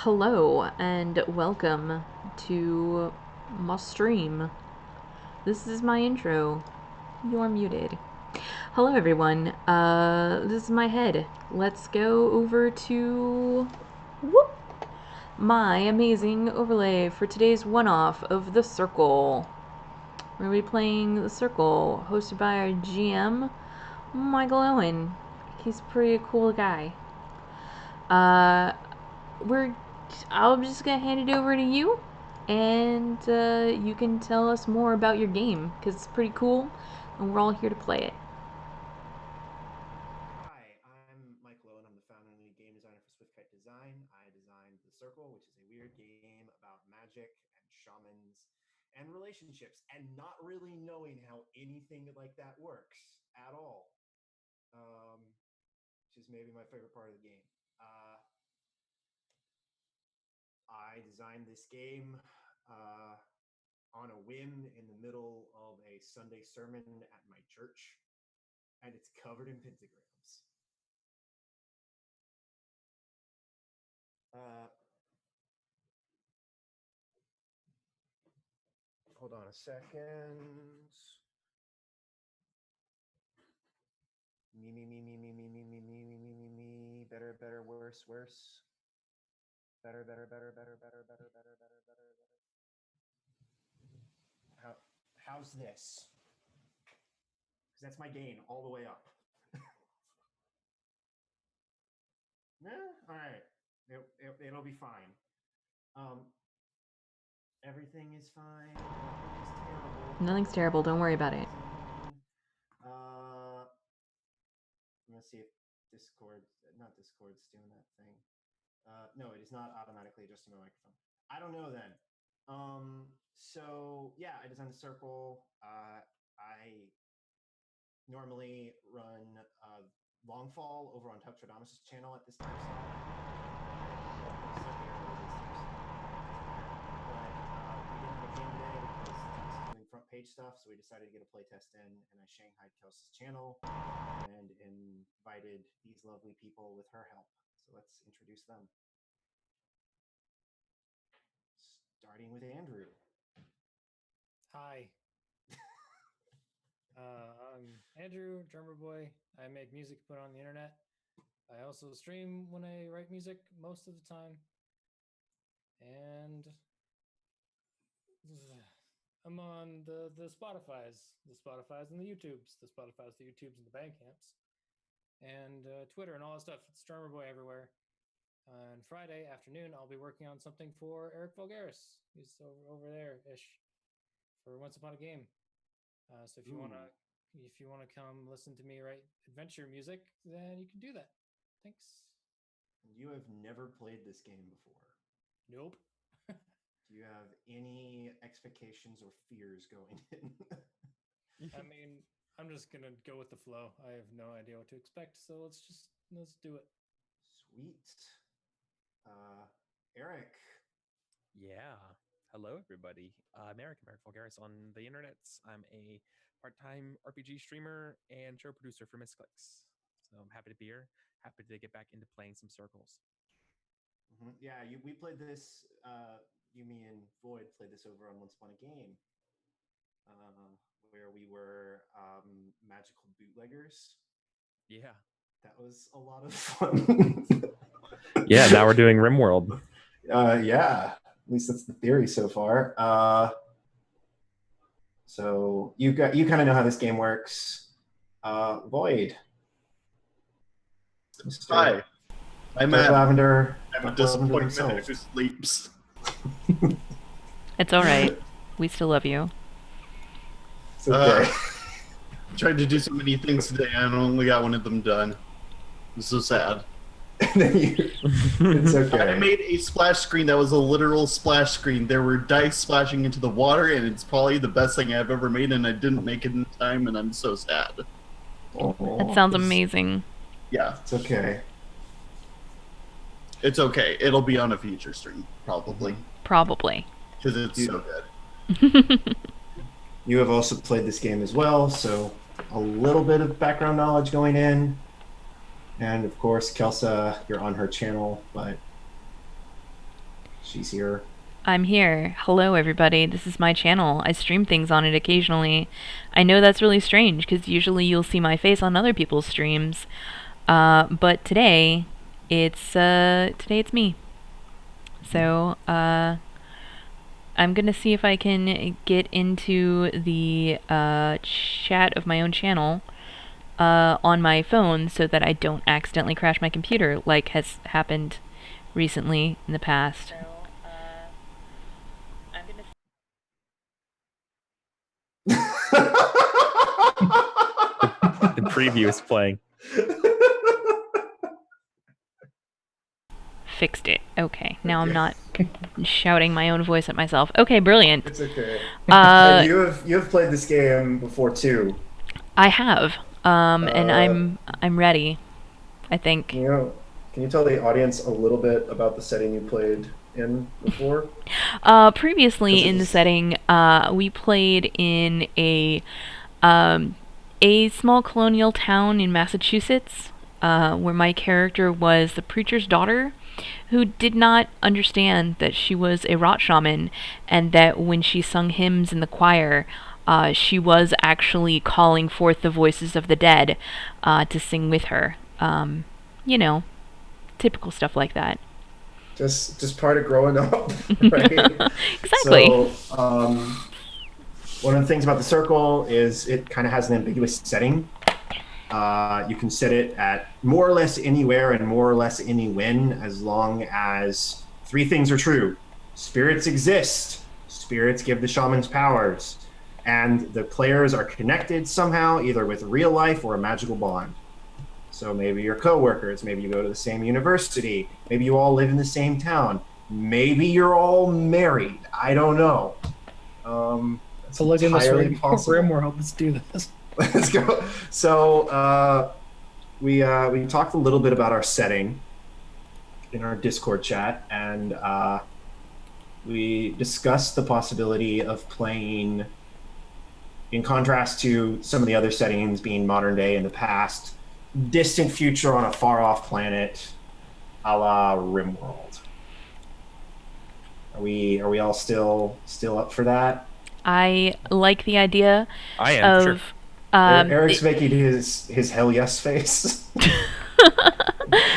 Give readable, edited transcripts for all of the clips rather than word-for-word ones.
Hello and welcome to my stream. This is my intro. You're muted. Hello everyone. This is my head. Let's go over to my amazing overlay for today's one-off of The Circle. We're going to be playing The Circle, hosted by our GM, Michael Owen. He's a pretty cool guy. I'm just gonna hand it over to you, and you can tell us more about your game, because it's pretty cool, and we're all here to play it. Hi, I'm Michael Owen. I'm the founder and lead game designer for SwiftKite Design. I designed The Circle, which is a weird game about magic and shamans and relationships, and not really knowing how anything like that works at all, which is maybe my favorite part of the game. I designed this game on a whim in the middle of a Sunday sermon at my church, and it's covered in pentagrams. Hold on a second. Me. Better, worse. Better. How's this? Because that's my gain all the way up. Nah, all right. It'll be fine. Everything is fine. Nothing's terrible. Don't worry about it. I'm gonna see if not Discord's doing that thing. No, it is not automatically adjusting my microphone. I don't know then. So yeah, I designed The Circle. I normally run Longfall over on Tuxedomus' channel at this time slot. We didn't have a game today because Tux is doing front page stuff, so we decided to get a playtest in, and I shanghaied Kelsey's channel and invited these lovely people with her help. So let's introduce them. Starting with Andrew. Hi. I'm Andrew, drummer boy. I make music put on the internet. I also stream when I write music most of the time. And I'm on the Spotifys and the YouTubes, the YouTubes and the Bandcamps, and Twitter and all that stuff. It's drummer boy everywhere. On Friday afternoon, I'll be working on something for Eric Vulgaris. He's over there-ish for Once Upon a Game. So if you wanna come listen to me write adventure music, then you can do that. Thanks. You have never played this game before. Nope. Do you have any expectations or fears going in? I mean, I'm just gonna go with the flow. I have no idea what to expect, so let's do it. Sweet. Eric. Yeah. Hello, everybody. I'm Eric Vulgaris on the internets. I'm a part-time RPG streamer and show producer for Misclicks. So I'm happy to be here. Happy to get back into playing some Circles. Mm-hmm. Yeah, we played this. You, me, and Void played this over on Once Upon a Game, where we were magical bootleggers. Yeah. That was a lot of fun. Yeah, now we're doing RimWorld. Yeah. At least that's the theory so far. So you kind of know how this game works. Void. Hi. I'm Lavender. I'm a disappointment who sleeps. It's all right. We still love you. It's okay. Tried to do so many things today, and I only got one of them done. I'm so sad. It's okay. I made a splash screen that was a literal splash screen. There were dice splashing into the water, and it's probably the best thing I've ever made, and I didn't make it in time, and I'm so sad. That sounds amazing. Yeah. It's okay. It's okay. It'll be on a future stream, probably. Probably. Because it's so good. You have also played this game as well, so a little bit of background knowledge going in. And of course, Kelsa, you're on her channel, but She's here. I'm here. Hello, everybody. This is my channel. I stream things on it occasionally. I know that's really strange because usually you'll see my face on other people's streams, but today it's me. So I'm gonna see if I can get into the chat of my own channel on my phone so that I don't accidentally crash my computer like has happened recently in the past. The preview is playing. Fixed it. Okay, now I'm not shouting my own voice at myself. Okay, brilliant. It's okay. You have played this game before too. I have, and I'm ready. I think. Can you tell the audience a little bit about the setting you played in before? Previously in the setting, we played in a small colonial town in Massachusetts, where my character was the preacher's daughter, who did not understand that she was a rot shaman, and that when she sung hymns in the choir, she was actually calling forth the voices of the dead to sing with her. You know, typical stuff like that. Just part of growing up, right? Exactly. So, one of the things about the circle is it kind of has an ambiguous setting. You can set it at more or less anywhere and more or less any when, as long as 3 things are true. Spirits exist. Spirits give the shamans powers. And the players are connected somehow, either with real life or a magical bond. So maybe you're coworkers, maybe you go to the same university, maybe you all live in the same town, maybe you're all married. I don't know. It's a look in this room world. Let's do this. Let's go. So we talked a little bit about our setting in our Discord chat, and we discussed the possibility of playing, in contrast to some of the other settings being modern day in the past, distant future on a far off planet, a la RimWorld. Are we all still up for that? I like the idea. I am, of sure. Eric's making his hell yes face.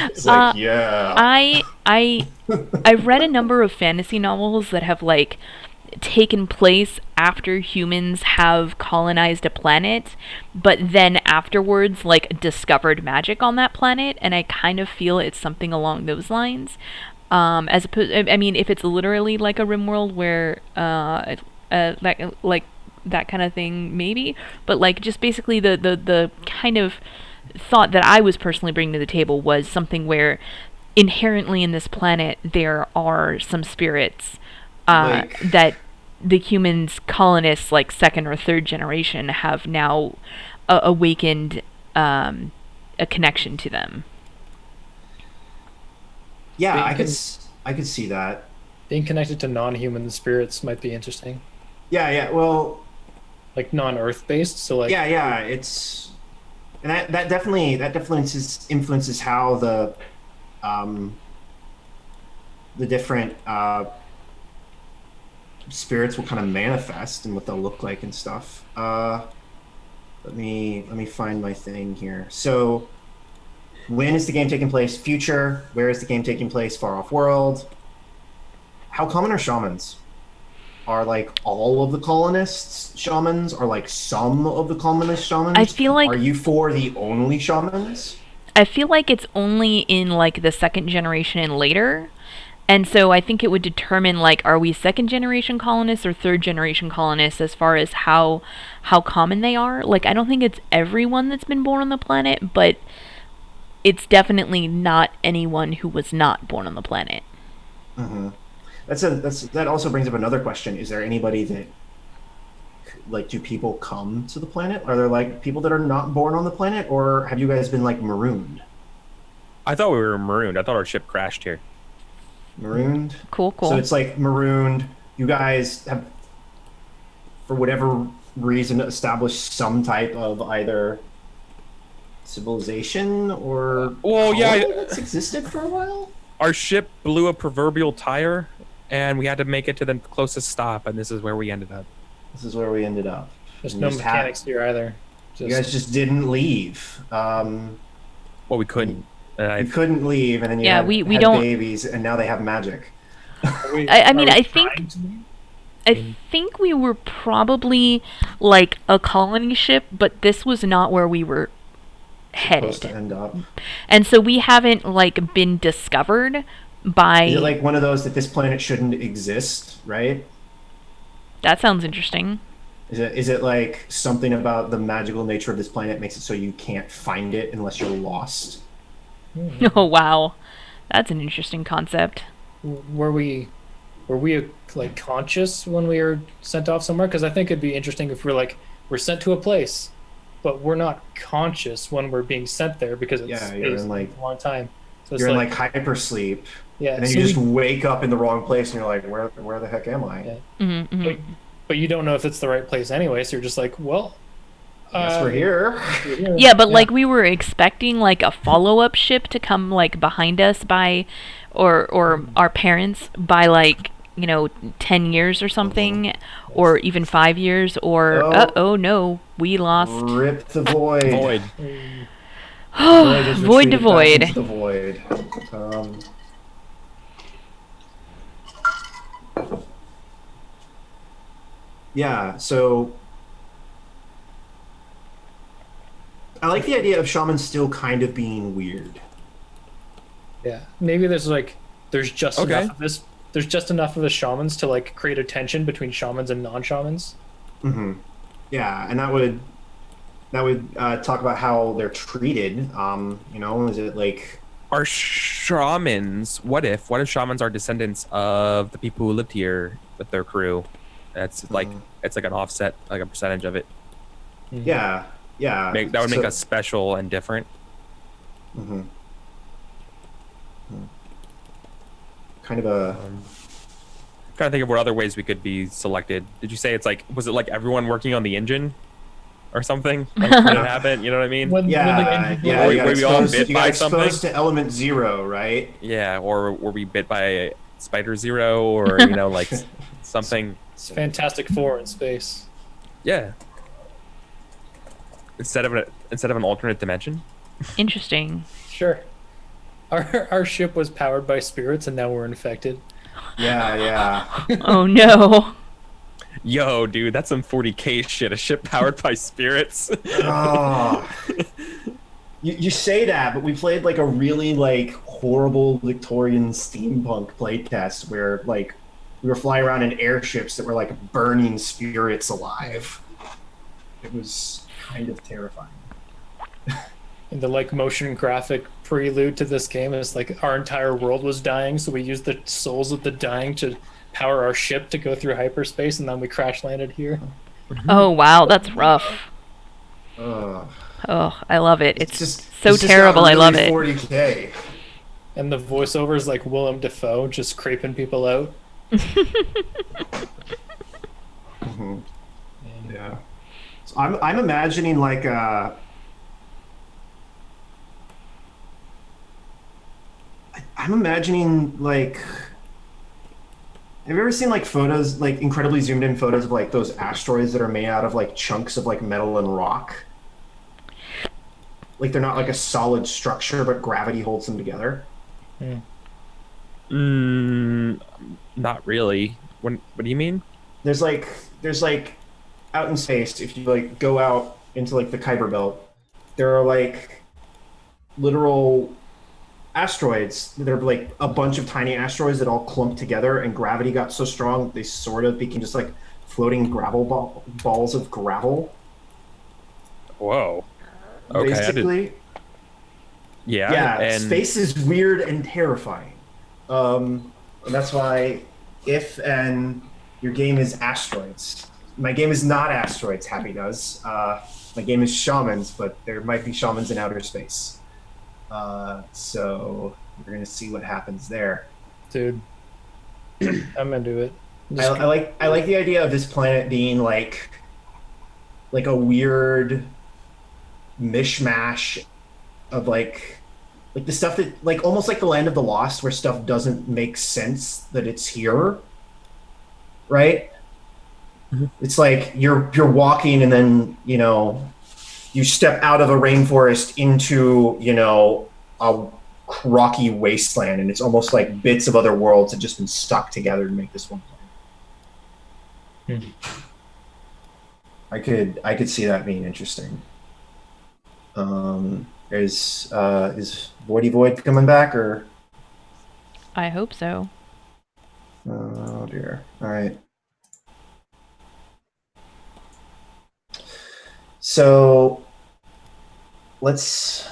It's like, yeah. I read a number of fantasy novels that have like taken place after humans have colonized a planet, but then afterwards like discovered magic on that planet, and I kind of feel it's something along those lines. As opposed, I mean, if it's literally like a RimWorld where like that kind of thing, maybe, but like just basically the kind of thought that I was personally bringing to the table was something where inherently in this planet there are some spirits that the humans, colonists, like 2nd or 3rd generation, have now awakened a connection to them. Yeah, I could see that. Being connected to non-human spirits might be interesting. Yeah. Well, like non-Earth based. So like yeah, it's, and that definitely influences how the different spirits will kind of manifest and what they'll look like and stuff. Let me find my thing here. So, when is the game taking place? Future. Where is the game taking place? Far off world. How common are shamans? Are like all of the colonists shamans? Are like some of the colonist shamans? I feel like, are you for the only shamans? I feel like it's only in like the 2nd generation and later. And so I think it would determine, like, are we 2nd generation colonists or 3rd generation colonists as far as how common they are. Like, I don't think it's everyone that's been born on the planet, but it's definitely not anyone who was not born on the planet. Mm-hmm. That also brings up another question. Is there anybody that, like, do people come to the planet? Are there, like, people that are not born on the planet, or have you guys been, like, marooned? I thought we were marooned. I thought our ship crashed here. Marooned? Cool. So it's like marooned. You guys have, for whatever reason, established some type of either civilization or that's existed for a while? Our ship blew a proverbial tire and we had to make it to the closest stop, and this is where we ended up. This is where we ended up. There's You no just mechanics here either. You guys just didn't leave. Well, we couldn't. You couldn't leave, and then you we had don't. babies, and now they have magic. I mean, I think we were probably like a colony ship, but this was not where we were Supposed to headed. end up. And so we haven't like been discovered by. Is it like one of those that this planet shouldn't exist, right? That sounds interesting. Is it like something about the magical nature of this planet makes it so you can't find it unless you're lost? Oh wow, that's an interesting concept. Were we like conscious when we were sent off somewhere? Because I think it'd be interesting if we're sent to a place, but we're not conscious when we're being sent there because it's you're in like a long time. So it's you're in like hypersleep, yeah, and then so you just wake up in the wrong place, and you're like, where the heck am I? Yeah. Mm-hmm. But you don't know if it's the right place anyway. So you're just like, well, Guess we're here. Yeah, but like we were expecting like a follow-up ship to come like behind us by, or our parents by like 10 years or something, or even 5 years, or oh no, we lost. Rip the void. Void. Void to void. The void. Yeah, so I like the idea of shamans still kind of being weird. Yeah, maybe there's just Okay. enough of this. There's just enough of the shamans to like create a tension between shamans and non-shamans. Mm-hmm. Yeah, and that would talk about how they're treated. Is it like Are shamans? What if shamans are descendants of the people who lived here with their crew? That's like it's like an offset, like a percentage of it. Yeah. That would make us special and different. Mm-hmm. Kind of a. Trying to think of what other ways we could be selected. Did you say was it like everyone working on the engine, or something? Like, when it happened, you know what I mean? When You got Were we all exposed- bit you got by something? exposed to element 0, right? Yeah, or were we bit by Spider Zero, or like something? It's Fantastic Four in space. Yeah. Instead of an alternate dimension. Interesting. Sure. Our ship was powered by spirits, and now we're infected. Yeah. Oh no. Yo, dude, that's some 40K shit. A ship powered by spirits. Oh. You say that, but we played like a really like horrible Victorian steampunk playtest where like we were flying around in airships that were like burning spirits alive. It was kind of terrifying. And the like motion graphic prelude to this game is like our entire world was dying, so we used the souls of the dying to power our ship to go through hyperspace, and then we crash landed here. Oh wow, that's rough. Oh, I love it. It's just so it's just terrible. got I love really it. 40K. And the voiceover is like Willem Dafoe just creeping people out. Mhm. Yeah. So I'm imagining like I'm imagining like have you ever seen like photos, like incredibly zoomed in photos of like those asteroids that are made out of like chunks of like metal and rock? Like they're not like a solid structure, but gravity holds them together. Not really. What do you mean? There's like out in space, if you like go out into like the Kuiper Belt, there are like literal asteroids. They're like a bunch of tiny asteroids that all clumped together, and gravity got so strong they sort of became just like floating gravel balls of gravel. Whoa. Okay. Basically. Yeah. And Space is weird and terrifying. And that's why if your game is asteroids. My game is not asteroids, Happy does. My game is shamans, but there might be shamans in outer space. So we're gonna see what happens there. Dude, I'm into it. I like the idea of this planet being like a weird mishmash of like like the stuff that like almost like the Land of the Lost, where stuff doesn't make sense that it's here, right? Mhm. It's like you're walking and then you step out of a rainforest into a rocky wasteland, and it's almost like bits of other worlds have just been stuck together to make this one planet. I could see that being interesting. Is Voidy Void coming back, or? I hope so. Oh dear. All right. So let's.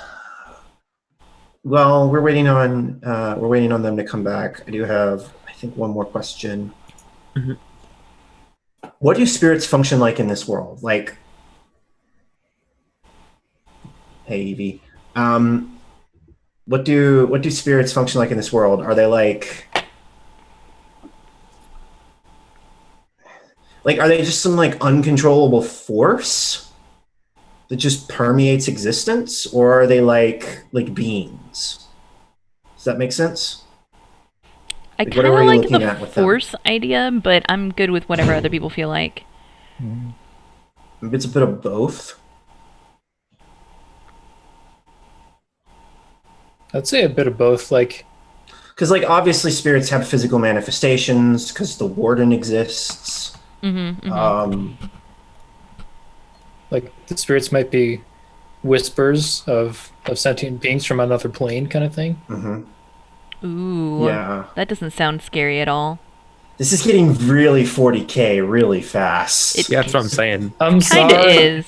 Well, we're waiting on them to come back. I do have, I think, one more question. Mhm. What do spirits function like in this world? Like, hey Evie, what do spirits function like in this world? Are they like are they just some like uncontrollable force that just permeates existence, or are they like beings? Does that make sense? I Like, kind what of are we like looking the at with them? force idea, but I'm good with whatever other people feel like. Maybe it's a bit of both. I'd say a bit of both. Like, Because obviously spirits have physical manifestations because the warden exists. like the spirits might be whispers of sentient beings from another plane, kind of thing. Ooh. Yeah. That doesn't sound scary at all. This is getting really 40K really fast. Yeah, that's what I'm saying. I'm Kinda sorry. is.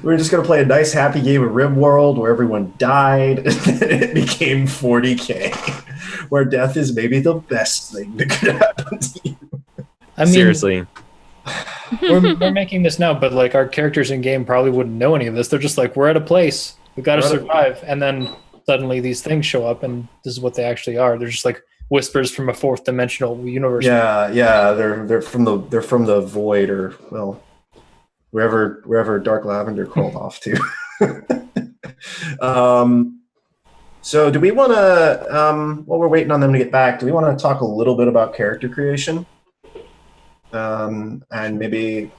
We're just going to play a nice happy game of RimWorld where everyone died and then it became 40K, where death is maybe the best thing that could happen to you. I mean, Seriously. we're making this now, but like our characters in game probably wouldn't know any of this. They're just like, we're at a place, we got to We're at a- survive, and then suddenly these things show up, and this is what they actually are. They're just like whispers from a fourth dimensional universe. Yeah, they're from the void, or well, wherever Dark Lavender crawled off to. So do we want to, while we're waiting on them to get back, do we want to talk a little bit about character creation? And maybe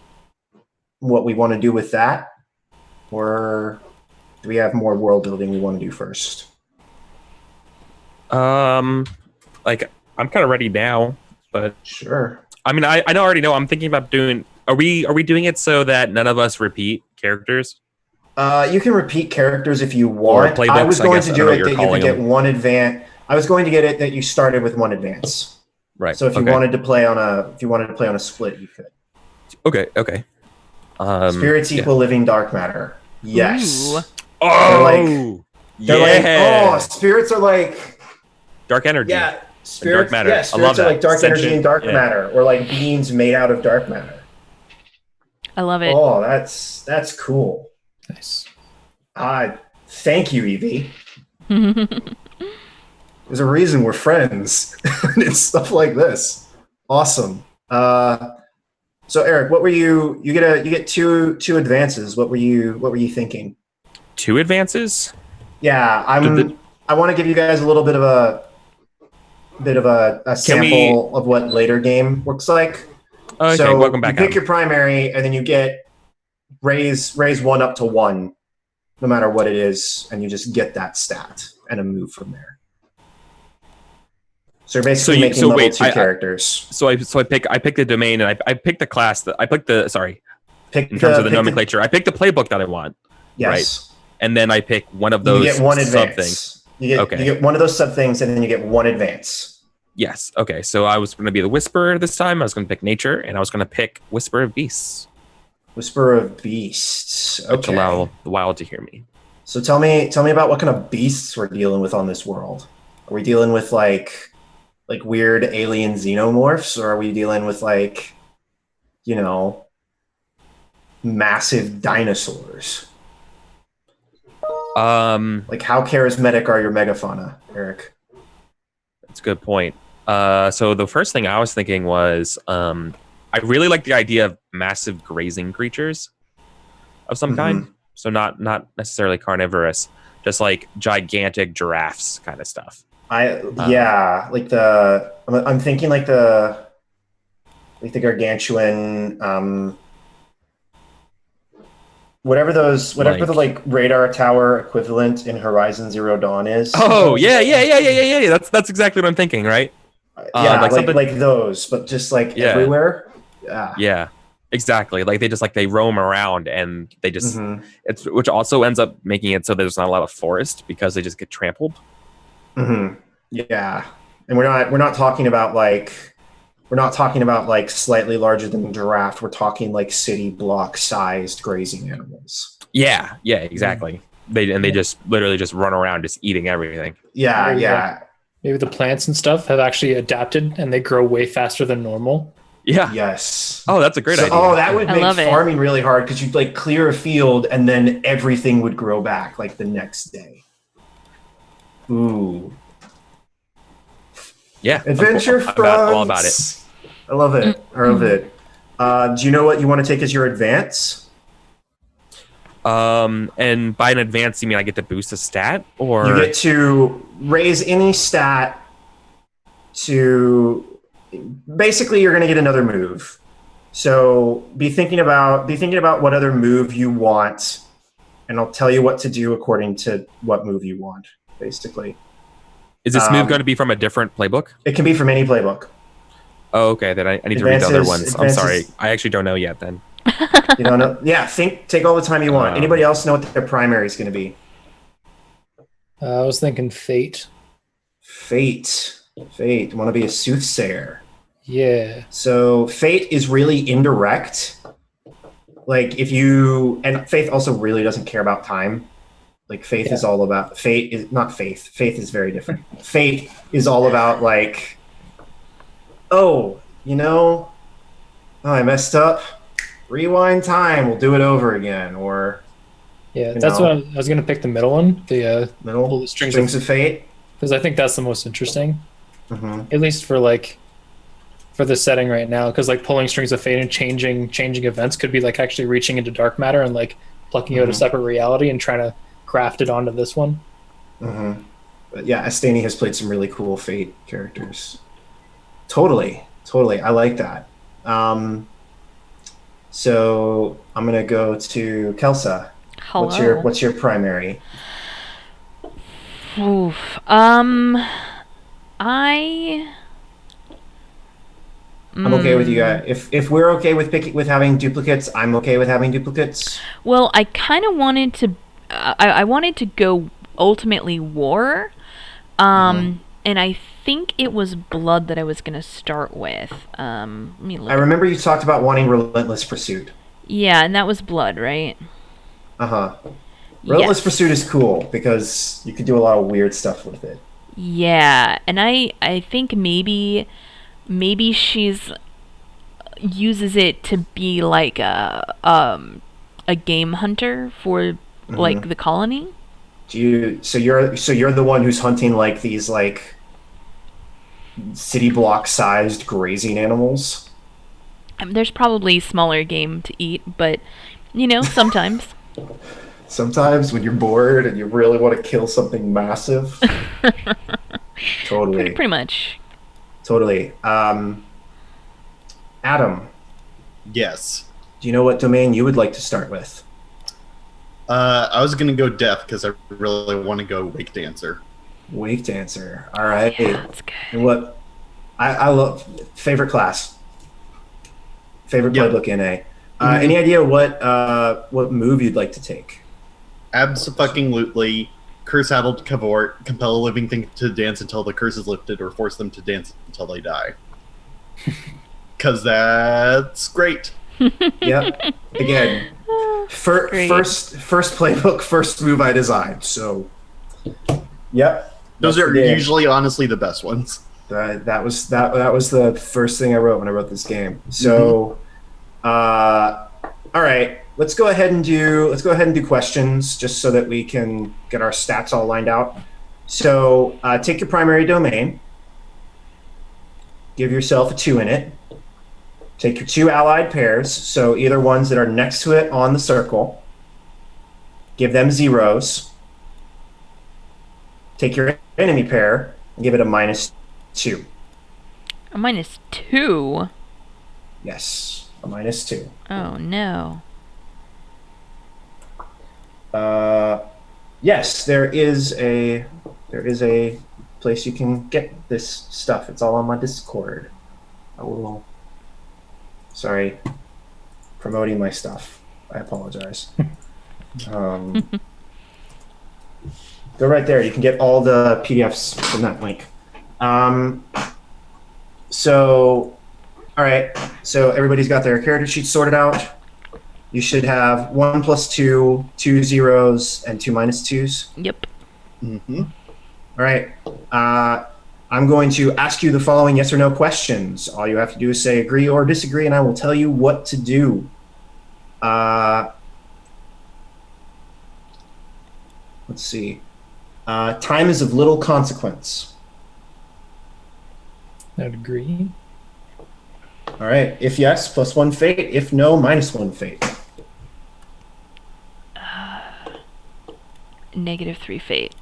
what we want to do with that? Or do we have more world building we want to do first? Like I'm kind of ready now, but Sure. I mean, I already know. I'm thinking about doing. Are we doing it so that none of us repeat characters? You can repeat characters if you want. playbooks, I was I going guess. to I do don't know it what that you're you could calling get one advance. I was going to get it that you started with one advance. Right. So if you okay. wanted to play on a split, you could. Okay. Spirits equal living dark matter. Yes. Ooh. Oh, They're like, spirits are like dark energy. Yeah, spirits. dark matter. Yeah, I spirits love are that. like dark energy Sentient- and dark yeah. matter, or like beings made out of dark matter. I love it. Oh, that's cool. Nice. Thank you, Evie. There's a reason we're friends. It's stuff like this. Awesome. So Eric, what were you get two advances. What were you thinking? 2 advances. Yeah, I want to give you guys a little bit of a sample of what later game looks like. Okay, So welcome back. you pick Adam. your primary, and then you get raise 1 up to 1, no matter what it is, and you just get that stat and a move from there. So you're basically making level 2 characters. So I pick the domain, and I pick the class that I pick the in terms of the nomenclature. I pick the playbook that I want. Yes. Right. And then I pick one of those you get 1 sub advance. things. You get one of those sub things, and then you get 1 advance. Yes. Okay. So I was going to be the Whisperer this time. I was going to pick Nature, and I was going to pick Whisper of Beasts. Whisper of Beasts. Okay. Which allow the wild to hear me. So tell me about what kind of beasts we're dealing with on this world. Are we dealing with like weird alien xenomorphs, or are we dealing with massive dinosaurs? Like, how charismatic are your megafauna, Eric? That's a good point. So the first thing I was thinking was, I really like the idea of massive grazing creatures of some kind. So not necessarily carnivorous. just like gigantic giraffes kind of stuff. Like I'm thinking like the gargantuan, whatever the like radar tower equivalent in Horizon Zero Dawn is. Oh yeah. That's exactly what I'm thinking, right? Like those, but just like everywhere. Yeah, exactly. Like they roam around and they just it's which also ends up making it so there's not a lot of forest because they just get trampled. Yeah, and we're not talking about like slightly larger than a giraffe. We're talking like city block sized grazing animals. Yeah, exactly. They just literally just run around just eating everything. Yeah. Maybe the plants and stuff have actually adapted and they grow way faster than normal. Yeah. Yes. Oh, that's a great idea. Oh, that would make farming really hard because you'd like clear a field and then everything would grow back like the next day. Ooh. Yeah. Adventure fronts. All about it. I love it. Do you know what you want to take as your advance? And by an advance, you mean I get to boost a stat, or you get to raise any stat to basically you're going to get another move. So be thinking about what other move you want, and I'll tell you what to do according to what move you want. Basically, is this move going to be from a different playbook? It can be from any playbook. Oh, okay. Then I need to read the other ones. I'm sorry, I actually don't know yet. Then. You don't know? Yeah, take all the time you want. Anybody else know what their primary is going to be? I was thinking Fate. Fate. Want to be a soothsayer? Yeah. So Fate is really indirect. Like and Faith also really doesn't care about time. Like Faith is all about Fate is not Faith. Faith is very different. Fate is all about like, oh, I messed up. Rewind time. We'll do it over again. Or that's what I was going to pick the middle one. The middle strings of Fate, because I think that's the most interesting. At least for the setting right now, because like pulling strings of fate and changing events could be like actually reaching into dark matter and like plucking out a separate reality and trying to craft it onto this one. But yeah, Astani has played some really cool Fate characters. Totally. I like that. So I'm gonna go to Kelsa. Hello. What's your primary? Oof. I'm okay with you guys. If we're okay with having duplicates, I'm okay with having duplicates. Well, I kind of wanted to. I wanted to go ultimately war, and I think it was blood that I was gonna start with. Let me look. I remember you talked about wanting relentless pursuit. Yeah, and that was blood, right? Relentless pursuit is cool because you can do a lot of weird stuff with it. Yeah, and I think maybe she's uses it to be like a game hunter for like the colony. So you're the one who's hunting like these like city block sized grazing animals? There's probably smaller game to eat, but sometimes. Sometimes when you're bored and you really want to kill something massive. Totally. Pretty much. Totally. Adam. Yes. Do you know what domain you would like to start with? I was going to go death because I really want to go wake dancer. Wake dancer. All right. Yeah, that's good. And what I love favorite class. Favorite playbook NA. Any idea what move you'd like to take? Abso-fucking-lutely. Curse Addled Cavort. Compel a living thing to dance until the curse is lifted, or force them to dance until they die. Because that's great. Yep. Again, first playbook, first move I designed. So, yep. Those are usually, honestly, the best ones. That was the first thing I wrote when I wrote this game. So, all right. Let's go ahead and do questions just so that we can get our stats all lined out. So take your primary domain. Give yourself a 2 in it. Take your 2 allied pairs, so either ones that are next to it on the circle. Give them 0s. take your enemy pair and give it a -2. A -2? Yes, a -2. Oh, no. Yes, there is a place you can get this stuff. It's all on my Discord. I will. Sorry, promoting my stuff. I apologize. Go right there. You can get all the PDFs from that link. So, all right. So everybody's got their character sheets sorted out. You should have 1 + 2, 2 zeros, and 2 -2s. Yep. Mm-hmm. All right. I'm going to ask you the following yes or no questions. All you have to do is say agree or disagree, and I will tell you what to do. Let's see. Time is of little consequence. I'd agree. All right. If yes, +1 fate. If no, -1 fate. -3 fate.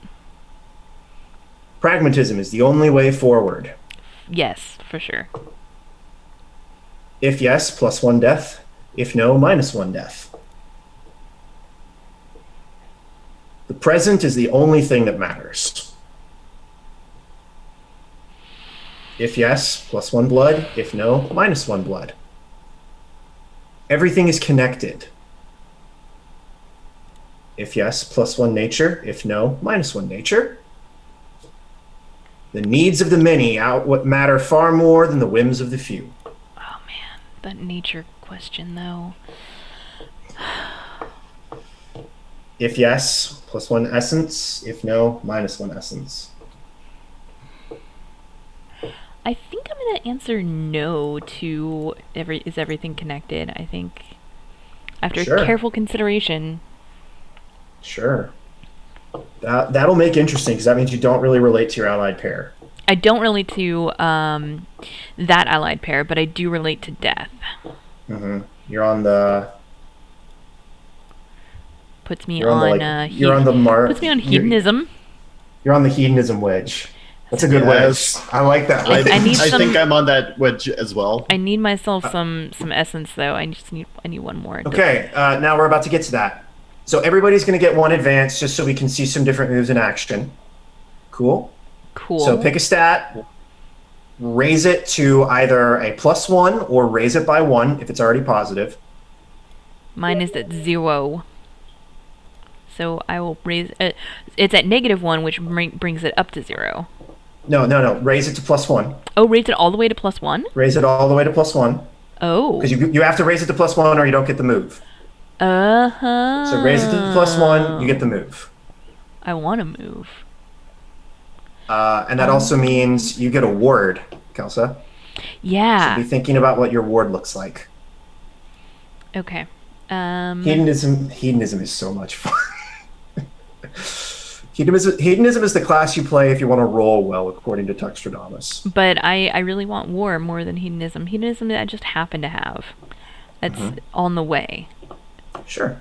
Pragmatism is the only way forward. Yes, for sure. If yes, +1 death. If no, -1 death. The present is the only thing that matters. If yes, +1 blood. If no, -1 blood. Everything is connected. If yes, +1 nature. If no, -1 nature. The needs of the many matter far more than the whims of the few. Oh man, that nature question though. If yes, +1 essence. If no, -1 essence. I think I'm gonna answer no to is everything connected. I think after Sure. careful consideration. Sure. That'll make interesting because that means you don't really relate to your allied pair. I don't relate to that allied pair, but I do relate to death. Mm-hmm. You're on the. Puts me You're on on, the, you're on the mark. puts me on hedonism. You're on the hedonism wedge. That's a good Yes. wedge. I like that. I wedge. need I some- think I'm on that wedge as well. I need myself some essence though. I need one more. Okay, now we're about to get to that. So everybody's going to get 1 advance just so we can see some different moves in action. Cool. Cool. So pick a stat, raise it to either a +1 or raise it by 1 if it's already positive. Mine is at 0. So I will raise it. It's at -1, which brings it up to 0. No. Raise it to +1. Oh, raise it all the way to +1? Raise it all the way to +1. Oh. Because you have to raise it to +1 or you don't get the move. Uh-huh. So raise it to +1, you get the move. I want to move. And that also means you get a ward, Kelsa. Yeah. So be thinking about what your ward looks like. Okay. Hedonism is so much fun. Hedonism is the class you play if you want to roll well, according to Tuxtradamus. But I really want war more than hedonism. Hedonism I just happen to have. That's on the way. Sure.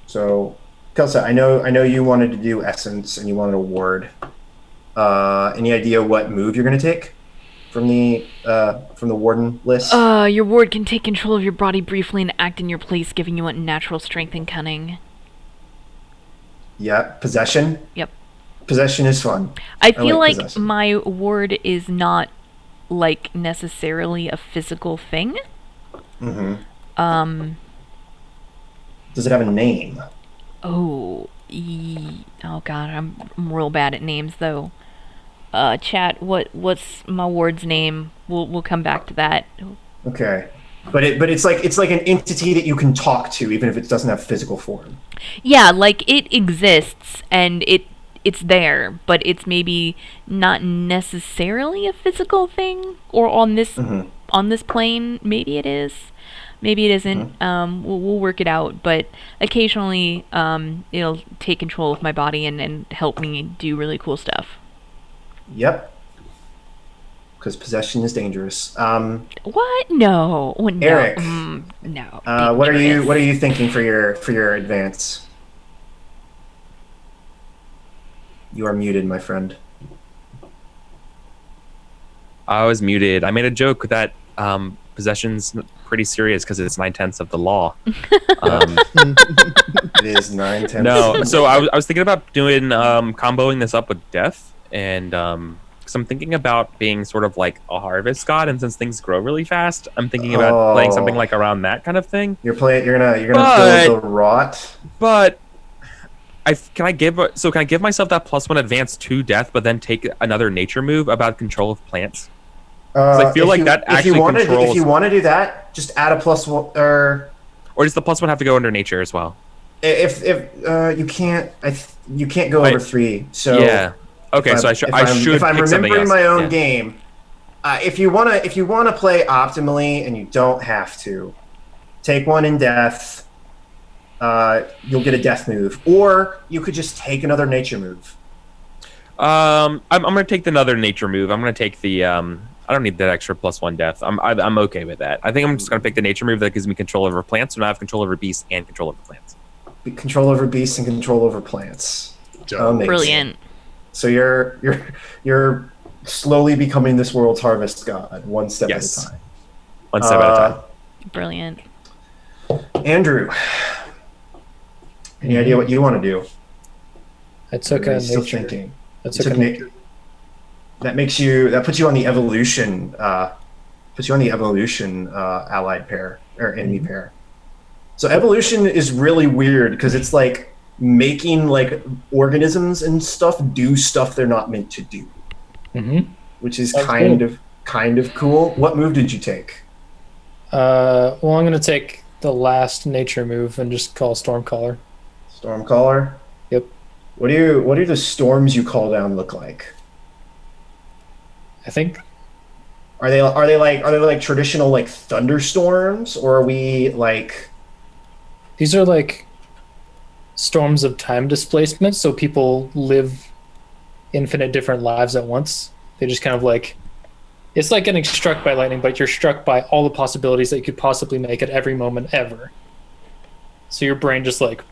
So Kelsa, I know you wanted to do essence and you wanted a ward. Any idea what move you're going to take from the warden list? Your ward can take control of your body briefly and act in your place, giving you natural strength and cunning. Yeah, possession. Yep. Possession is fun. I feel like possession. my ward is not like necessarily a physical thing. Mm-hmm. Does it have a name? Oh god, I'm real bad at names though. Chat, what's my ward's name? We'll come back to that. Okay. But it's like an entity that you can talk to even if it doesn't have physical form. Yeah, like it exists and it's there, but it's maybe not necessarily a physical thing. Or on this plane, maybe it is. Maybe it isn't. We'll work it out. But occasionally, it'll take control of my body and help me do really cool stuff. Yep. Because possession is dangerous. What? No. No. Eric. No. What are Dangerous. you thinking for your advance? You are muted, my friend. I was muted. I made a joke that possession's pretty serious because it's 9/10 of the law. It is 9/10. No, so I was thinking about doing comboing this up with death, and because I'm thinking about being sort of like a harvest god, and since things grow really fast, I'm thinking about playing something like around that kind of thing. You're gonna build the rot. But can I give myself that +1 advance to death, but then take another nature move about control of plants? I feel like that actually controls. If you want to do that, just add a +1 or does the +1 have to go under nature as well? If you can't go over 3. So yeah. Okay, so I should. If I'm pick something remembering else. my own game, if you wanna play optimally and you don't have to, take 1 in death. You'll get a death move, or you could just take another nature move. I'm gonna take another nature move. I'm gonna take the I don't need that extra +1 death. I'm okay with that. I think I'm just gonna pick the nature move that gives me control over plants, so now I have control over beasts and control over plants. Control over beasts and control over plants. Amazing. Brilliant. So you're slowly becoming this world's harvest god, one step at a time. One step at a time. Brilliant. Andrew, any idea what you want to do? I took a Still nature. thinking. I took a nature. That puts you on the evolution. Allied pair or enemy pair. So evolution is really weird because it's like making like organisms and stuff do stuff they're not meant to do, which is kind of cool. What move did you take? Well, I'm gonna take the last nature move and just call Stormcaller. Stormcaller. Yep. What do the storms you call down look like? I think. Are they like traditional like thunderstorms, or are we like? These are like storms of time displacement, so people live infinite different lives at once. They just kind of like, it's like getting struck by lightning, but you're struck by all the possibilities that you could possibly make at every moment ever. So your brain just like.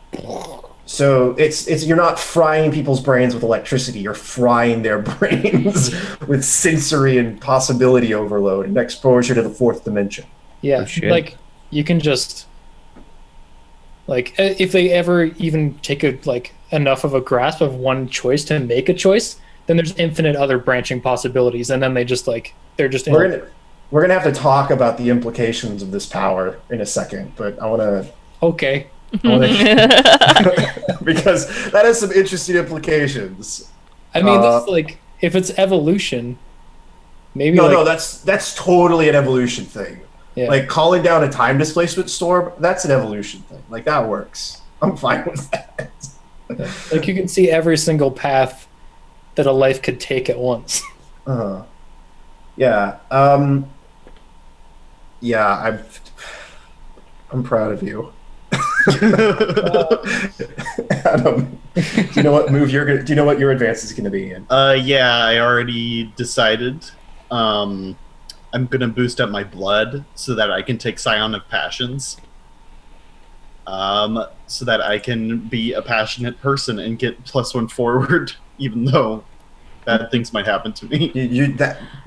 So it's you're not frying people's brains with electricity. You're frying their brains with sensory and possibility overload and exposure to the 4th dimension. Yeah, like you can just. Like, if they ever even take enough of a grasp of one choice to make a choice, then there's infinite other branching possibilities, and then they're just. We're gonna have to talk about the implications of this power in a second, but I want to. Okay. Because that has some interesting implications. I mean, that's like if it's evolution, maybe. No, that's totally an evolution thing. Yeah. Like calling down a time displacement storm, that's an evolution thing. Like that works. I'm fine with that. Yeah. Like you can see every single path that a life could take at once. Yeah. Yeah. I'm proud of you. Adam, do you know what move do you know what your advance is gonna be in? Yeah, I already decided. I'm gonna boost up my blood so that I can take Scion of Passions. So that I can be a passionate person and get +1 forward, even though bad things might happen to me.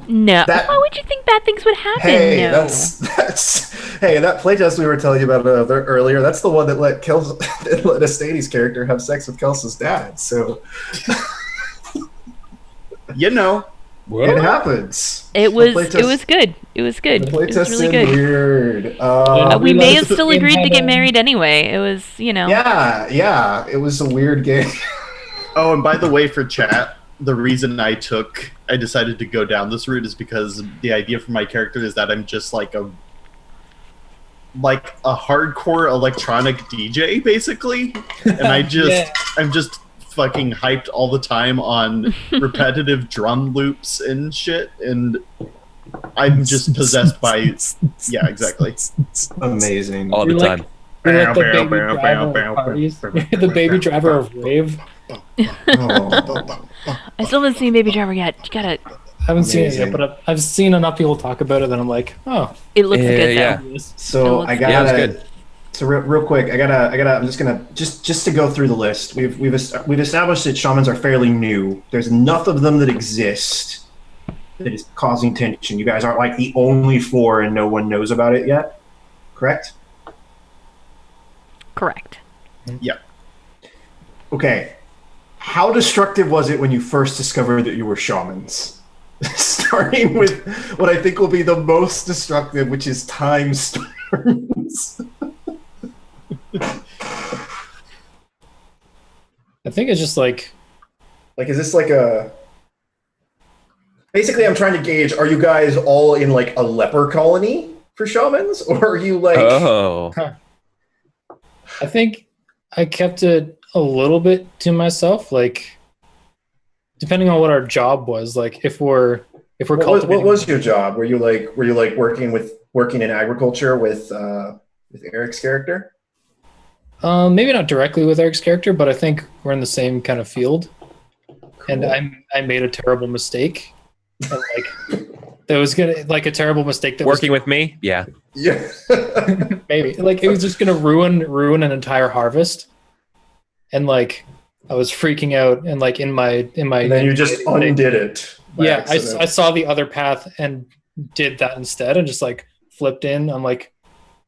No. Why would you think bad things would happen? Hey, no. that's hey, that playtest we were telling you about earlier, that's the one that let Estati's character have sex with Kelsa's dad. So you know. It happens. It was good. It was good. The It was really good. Weird. We may have still agreed to get married anyway. It was, Yeah. It was a weird game. Oh, and by the way, for chat, the reason I decided to go down this route is because the idea for my character is that I'm just like a hardcore electronic DJ, basically, and I'm just fucking hyped all the time on repetitive drum loops and shit, and I'm just possessed by exactly. Amazing. All the time. You're like the baby driver of parties. You're the baby driver of rave. I still haven't seen Baby Driver yet. You gotta. I haven't seen it yet, but I've seen enough people talk about it that I'm like, oh, It looks good though. So I gotta. So real quick, I'm just gonna just to go through the list. We've established that shamans are fairly new. There's enough of them that exist that is causing tension. You guys aren't like the only 4, and no one knows about it yet. Correct? Correct. Yeah. Okay. How destructive was it when you first discovered that you were shamans? Starting with what I think will be the most destructive, which is time storms. I think it's just like Like, is this like a... Basically, I'm trying to gauge, are you guys all in like a leper colony for shamans? Or are you like... Oh. I think I kept it a little bit to myself, like depending on what our job was. Like if we're What was your job? Were you like working in agriculture with Eric's character? Maybe not directly with Eric's character, but I think we're in the same kind of field. Cool. And I made a terrible mistake, and like that was gonna like a terrible mistake that Working with me, yeah. Maybe like it was just gonna ruin an entire harvest, and like I was freaking out, and like in my and then you just undid it. Yeah, I saw the other path and did that instead, and just like flipped in. I'm like,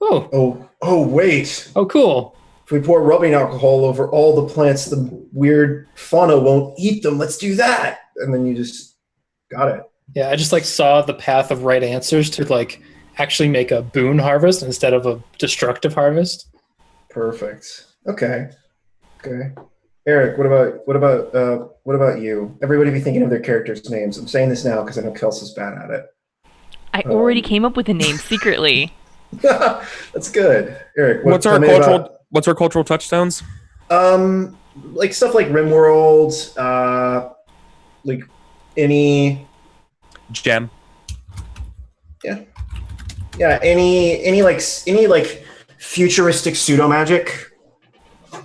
oh wait, oh cool. If we pour rubbing alcohol over all the plants, the weird fauna won't eat them. Let's do that. And then you just got it. Yeah, I just like saw the path of right answers to like actually make a boon harvest instead of a destructive harvest. Perfect. Okay. Eric, what about you? Everybody be thinking of their characters' names. I'm saying this now because I know Kelsey's bad at it. I already came up with a name secretly. That's good. Eric, what's our cultural touchstones? Like stuff like RimWorld, like any gem. Yeah, any like futuristic pseudo magic.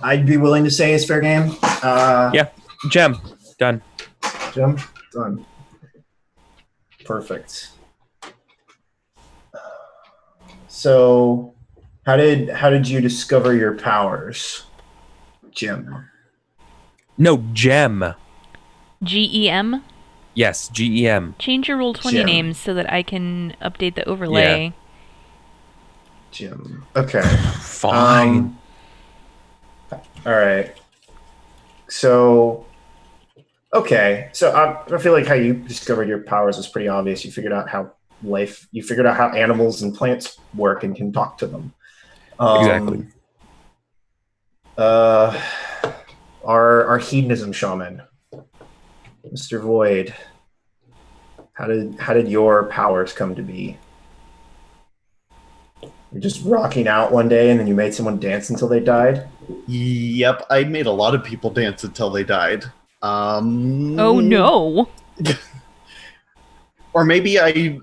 I'd be willing to say is fair game. Yeah, gem done. Gem done. Perfect. So, how did you discover your powers, Jim? No, gem. GEM? Yes, GEM. Change your Roll20 Gem. names so that I can update the overlay. Jim. Okay. Fine. All right. So, okay. So I feel like how you discovered your powers was pretty obvious. You figured out how animals and plants work and can talk to them. Exactly. Our hedonism shaman, Mr. Void. How did your powers come to be? You're just rocking out one day and then you made someone dance until they died? Yep, I made a lot of people dance until they died. Oh no. Or maybe I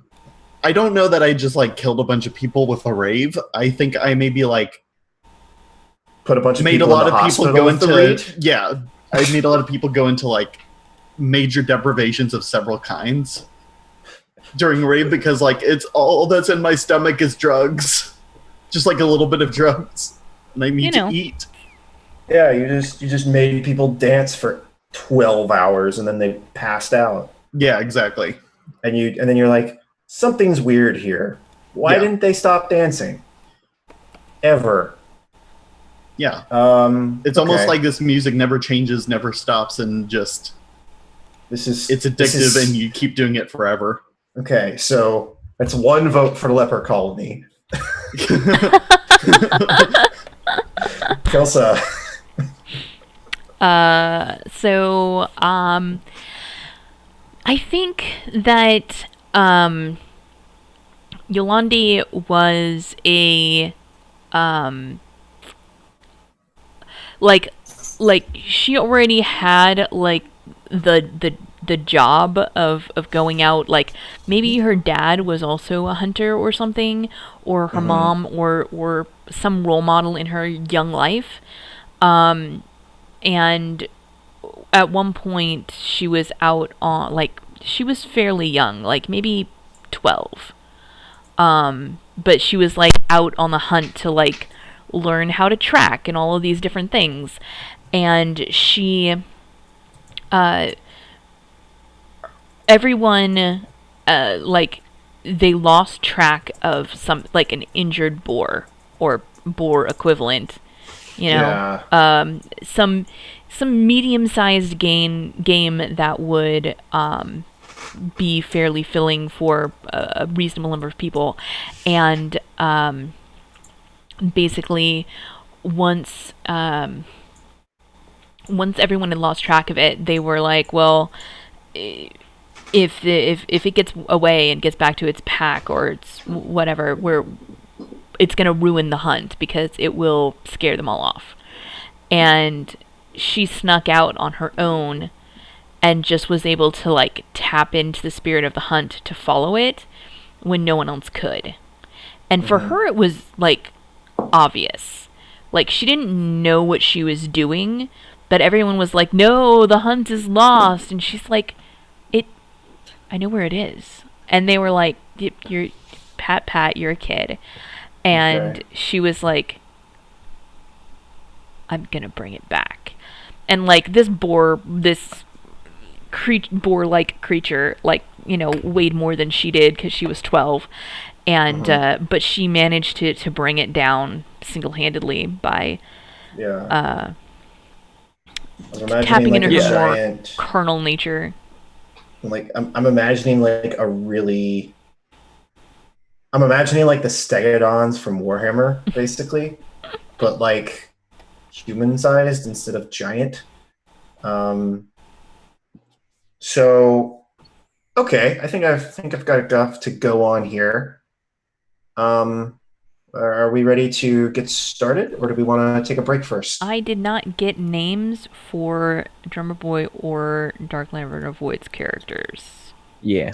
don't know that I just like killed a bunch of people with a rave. I think I maybe like put a bunch of made a people lot in the of people hospital go with the into rave? yeah. I made a lot of people go into like major deprivations of several kinds during rave because like it's all that's in my stomach is drugs, just like a little bit of drugs, and I need to eat. Yeah, you just made people dance for 12 hours and then they passed out. Yeah, exactly. And then you're like, something's weird here. Why didn't they stop dancing? Ever. Yeah. It's almost like this music never changes, never stops, and just it's addictive and you keep doing it forever. Okay, so that's one vote for Leper Colony. Kelsa. I think that Yolandi was a like she already had like the job of going out. Like maybe her dad was also a hunter or something, or her mom or some role model in her young life. And at one point she was out on, like, she was fairly young, like maybe 12. But she was like out on the hunt to like learn how to track and all of these different things. And she, everyone, like, they lost track of some, like, an injured boar or boar equivalent, you know, some medium-sized game that would be fairly filling for a reasonable number of people. And basically, once everyone had lost track of it, they were like, well, if it gets away and gets back to its pack or its whatever, it's going to ruin the hunt because it will scare them all off. And she snuck out on her own and just was able to, like, tap into the spirit of the hunt to follow it when no one else could. And for her, it was, like, obvious. Like, she didn't know what she was doing, but everyone was like, no, the hunt is lost. And she's like, I know where it is. And they were like, you're Pat, you're a kid. And she was like, I'm gonna bring it back. And, like, this boar-like creature, like, you know, weighed more than she did because she was 12. And, but she managed to bring it down single-handedly by, tapping into her more carnal nature. Like, I'm imagining, like, I'm imagining, like, the stegodons from Warhammer, basically, but, like, human-sized instead of giant. So, okay, I think I've got enough to go on here. Are we ready to get started, or do we want to take a break first? I did not get names for Drummer Boy or Dark Lantern of Void's characters. Yeah.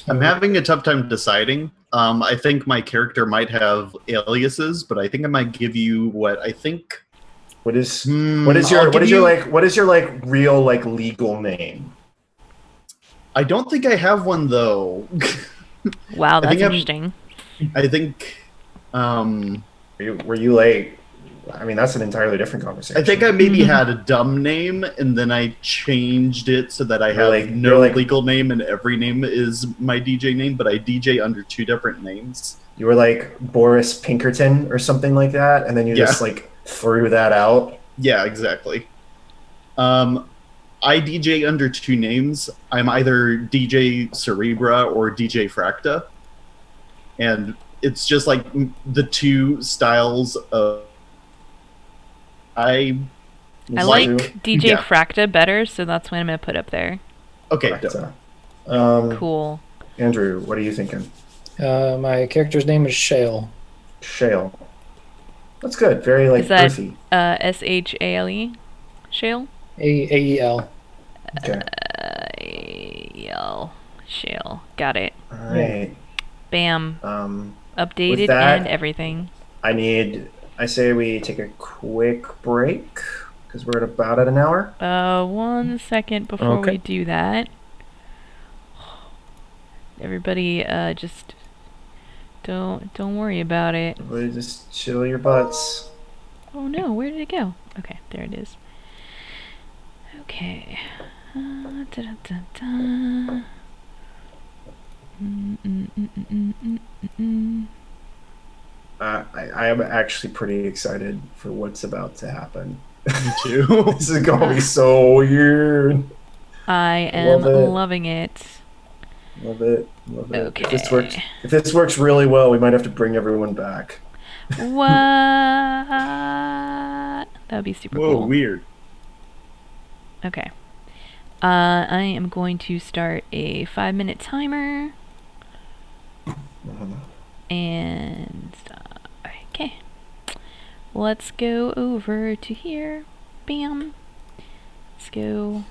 I'm having a tough time deciding. I think my character might have aliases, but I think I might give you what I think. What is your real, like, legal name? I don't think I have one though. Wow, that's interesting. I think. Were you like? I mean, that's an entirely different conversation. I think I maybe had a dumb name, and then I changed it so that I have legal name, and every name is my DJ name, but I DJ under 2 different names. You were like Boris Pinkerton or something like that, and then you just, like, threw that out. Yeah, exactly. I DJ under 2 names. I'm either DJ Cerebra or DJ Fracta. And it's just like the 2 styles of... I like DJ Fracta better, so that's what I'm going to put up there. Okay. Cool. Andrew, what are you thinking? My character's name is Shale. Shale. That's good. Very, like, earthy. S-H-A-L-E? Shale? A-E-L. Okay. A-E-L. Shale. Got it. All right. Bam. Updated and everything. I say we take a quick break because we're about at an hour. 1 second before we do that. Everybody, just don't worry about it. Everybody just chill your butts. Oh no, where did it go? Okay, there it is. Okay. I am actually pretty excited for what's about to happen. Me too. This is gonna be so weird. I am loving it. Love it. Okay. If this works really well, we might have to bring everyone back. What? That would be super cool. Whoa, weird. Okay. I am going to start a 5-minute timer. And okay. Let's go over to here. Bam. Let's go